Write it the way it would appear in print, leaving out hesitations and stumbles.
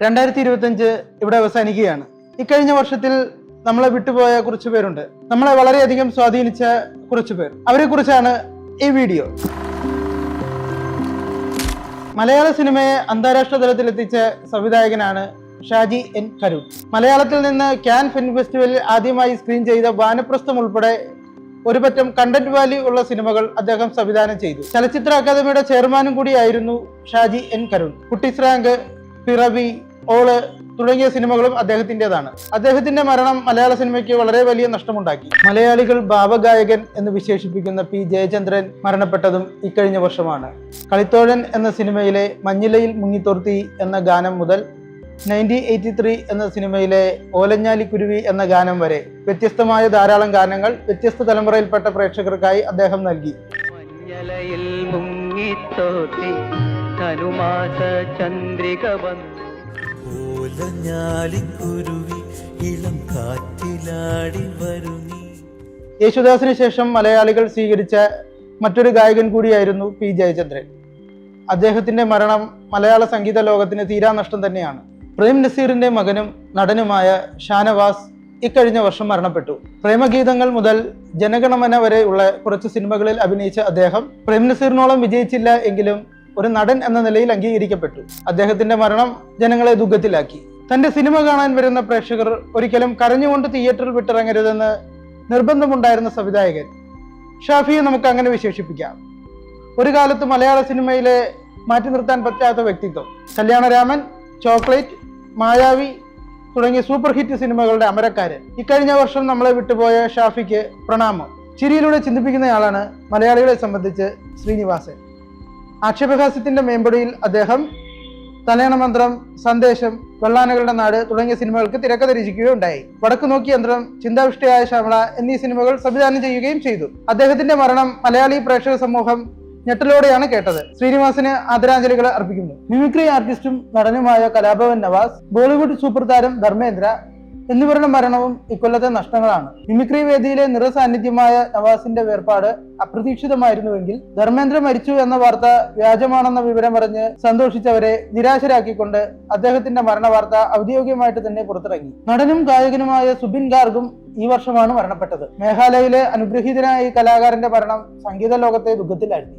2025 ഇവിടെ അവസാനിക്കുകയാണ്. ഇക്കഴിഞ്ഞ വർഷത്തിൽ നമ്മളെ വിട്ടുപോയ കുറച്ചു പേരുണ്ട്. നമ്മളെ വളരെയധികം സ്വാധീനിച്ച കുറച്ചു പേർ. അവരെ കുറിച്ചാണ് ഈ വീഡിയോ. മലയാള സിനിമയെ അന്താരാഷ്ട്ര തലത്തിലെത്തിച്ച സംവിധായകനാണ് ഷാജി എൻ കരുൺ. മലയാളത്തിൽ നിന്ന് കാൻ ഫിലിം ഫെസ്റ്റിവലിൽ ആദ്യമായി സ്ക്രീൻ ചെയ്ത വാനപ്രസ്ഥം ഉൾപ്പെടെ ഒരുപറ്റം കണ്ടന്റ് വാല്യൂ ഉള്ള സിനിമകൾ അദ്ദേഹം സംവിധാനം ചെയ്തു. ചലച്ചിത്ര അക്കാദമിയുടെ ചെയർമാനും കൂടിയായിരുന്നു ഷാജി എൻ കരുൺ. കുട്ടിസ് റാങ്ക്, പിറവി, ഓള് തുടങ്ങിയ സിനിമകളും അദ്ദേഹത്തിൻ്റെതാണ്. അദ്ദേഹത്തിന്റെ മരണം മലയാള സിനിമയ്ക്ക് വളരെ വലിയ നഷ്ടമുണ്ടാക്കി. മലയാളികൾ ഭാവഗായകൻ എന്ന് വിശേഷിപ്പിക്കുന്ന പി ജയചന്ദ്രൻ മരണപ്പെട്ടതും ഇക്കഴിഞ്ഞ വർഷമാണ്. കളിത്തോഴൻ എന്ന സിനിമയിലെ മഞ്ഞിലയിൽ മുങ്ങിത്തോർത്തി എന്ന ഗാനം മുതൽ 1983 എന്ന സിനിമയിലെ ഓലഞ്ഞാലി കുരുവി എന്ന ഗാനം വരെ വ്യത്യസ്തമായ ധാരാളം ഗാനങ്ങൾ വ്യത്യസ്ത തലമുറയിൽപ്പെട്ട പ്രേക്ഷകർക്കായി അദ്ദേഹം നൽകി. മഞ്ഞലയിൽ മുങ്ങിത്തോർത്തി ധനുമാസ ചന്ദ്രിക വന്നു, യേശുദാസിന് ശേഷം മലയാളികൾ സ്വീകരിച്ച മറ്റൊരു ഗായകൻ കൂടിയായിരുന്നു പി ജയചന്ദ്രൻ. അദ്ദേഹത്തിന്റെ മരണം മലയാള സംഗീത ലോകത്തിന് തീരാനഷ്ടം തന്നെയാണ്. പ്രേം നസീറിന്റെ മകനും നടനുമായ ഷാനവാസ് ഇക്കഴിഞ്ഞ വർഷം മരണപ്പെട്ടു. പ്രേമഗീതങ്ങൾ മുതൽ ജനഗണമന വരെ ഉള്ള കുറച്ച് സിനിമകളിൽ അഭിനയിച്ച അദ്ദേഹം പ്രേം നസീറിനോളം വിജയിച്ചില്ല എങ്കിലും ഒരു നടൻ എന്ന നിലയിൽ അംഗീകരിക്കപ്പെട്ടു. അദ്ദേഹത്തിന്റെ മരണം ജനങ്ങളെ ദുഃഖത്തിലാക്കി. തന്റെ സിനിമ കാണാൻ വരുന്ന പ്രേക്ഷകർ ഒരിക്കലും കരഞ്ഞുകൊണ്ട് തിയേറ്ററിൽ വിട്ടിറങ്ങരുതെന്ന് നിർബന്ധമുണ്ടായിരുന്ന സംവിധായകൻ ഷാഫിയെ നമുക്ക് അങ്ങനെ വിശേഷിപ്പിക്കാം. ഒരു കാലത്ത് മലയാള സിനിമയിലെ മാറ്റി നിർത്താൻ പറ്റാത്ത വ്യക്തിത്വം. കല്യാണരാമൻ, ചോക്ലേറ്റ്, മായാവി തുടങ്ങിയ സൂപ്പർ ഹിറ്റ് സിനിമകളുടെ അമരക്കാരൻ. ഇക്കഴിഞ്ഞ വർഷം നമ്മളെ വിട്ടുപോയ ഷാഫിക്ക് പ്രണാമം. ചിരിയിലൂടെ ചിന്തിപ്പിക്കുന്നയാളാണ് മലയാളികളെ സംബന്ധിച്ച് ശ്രീനിവാസൻ. ആക്ഷേപഹാസ്യത്തിന്റെ മേമ്പടിയിൽ അദ്ദേഹം തലയണമന്ത്രം, സന്ദേശം, വെള്ളാനകളുടെ നാട് തുടങ്ങിയ സിനിമകൾക്ക് തിരക്കഥ രചിക്കുകയുണ്ടായി. വടക്കു നോക്കി യന്ത്രം, ചിന്താവിഷ്ടയായ ശ്യാമള എന്നീ സിനിമകൾ സംവിധാനം ചെയ്യുകയും ചെയ്തു. അദ്ദേഹത്തിന്റെ മരണം മലയാളി പ്രേക്ഷക സമൂഹം ഞെട്ടലോടെയാണ് കേട്ടത്. ശ്രീനിവാസന് ആദരാഞ്ജലികൾ അർപ്പിക്കുന്നു. മിമിക്രി ആർട്ടിസ്റ്റും നടനുമായ കലാഭവൻ നവാസ്, ബോളിവുഡ് സൂപ്പർ താരം ധർമ്മേന്ദ്ര എന്നിവരുടെ മരണവും ഇക്കൊല്ലത്തെ നഷ്ടങ്ങളാണ്. മിമിക്രി വേദിയിലെ നിറസാന്നിധ്യമായ നവാസിന്റെ വേർപാട് അപ്രതീക്ഷിതമായിരുന്നുവെങ്കിൽ ധർമ്മേന്ദ്ര മരിച്ചു എന്ന വാർത്ത വ്യാജമാണെന്ന വിവരം അറിഞ്ഞ് സന്തോഷിച്ചവരെ നിരാശരാക്കിക്കൊണ്ട് അദ്ദേഹത്തിന്റെ മരണ വാർത്ത ഔദ്യോഗികമായിട്ട് തന്നെ പുറത്തിറങ്ങി. നടനും ഗായകനുമായ സുബിൻ ഗാർഗും ഈ വർഷമാണ് മരണപ്പെട്ടത്. മേഘാലയയിലെ അനുഗ്രഹീതനായ ഈ കലാകാരന്റെ മരണം സംഗീത ലോകത്തെ ദുഃഖത്തിലാഴ്ത്തി.